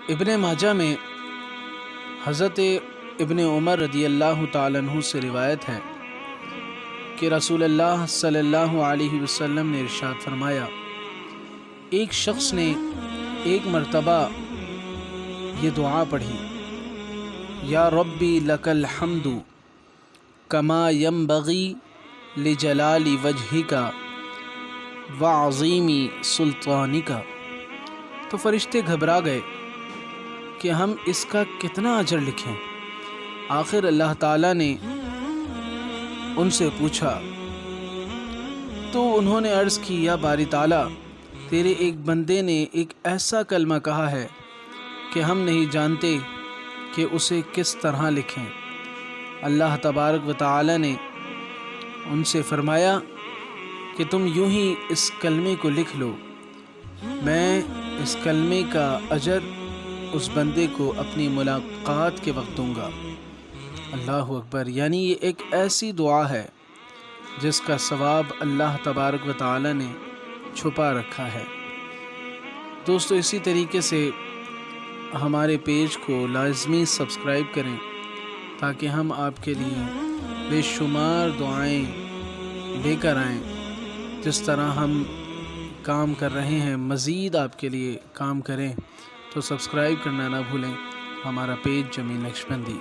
ابن ماجہ میں حضرت ابن عمر رضی اللہ تعالیٰ عنہ سے روایت ہے کہ رسول اللہ صلی اللہ علیہ وسلم نے ارشاد فرمایا، ایک شخص نے ایک مرتبہ یہ دعا پڑھی، یا ربی لک الحمد کما ینبغی لجلال وجہک وعظیم سلطانک۔ تو فرشتے گھبرا گئے کہ ہم اس کا کتنا اجر لکھیں۔ آخر اللہ تعالیٰ نے ان سے پوچھا تو انہوں نے عرض کی، یا باری تعالیٰ، تیرے ایک بندے نے ایک ایسا کلمہ کہا ہے کہ ہم نہیں جانتے کہ اسے کس طرح لکھیں۔ اللہ تبارک و تعالیٰ نے ان سے فرمایا کہ تم یوں ہی اس کلمے کو لکھ لو، میں اس کلمے کا اجر اس بندے کو اپنی ملاقات کے وقت دوں گا۔ اللہ اکبر! یعنی یہ ایک ایسی دعا ہے جس کا ثواب اللہ تبارک و تعالیٰ نے چھپا رکھا ہے۔ دوستو، اسی طریقے سے ہمارے پیج کو لازمی سبسکرائب کریں تاکہ ہم آپ کے لیے بے شمار دعائیں لے کر آئیں۔ جس طرح ہم کام کر رہے ہیں مزید آپ کے لیے کام کریں، تو سبسکرائب کرنا نہ بھولیں ہمارا پیج جمیل نقشبندی۔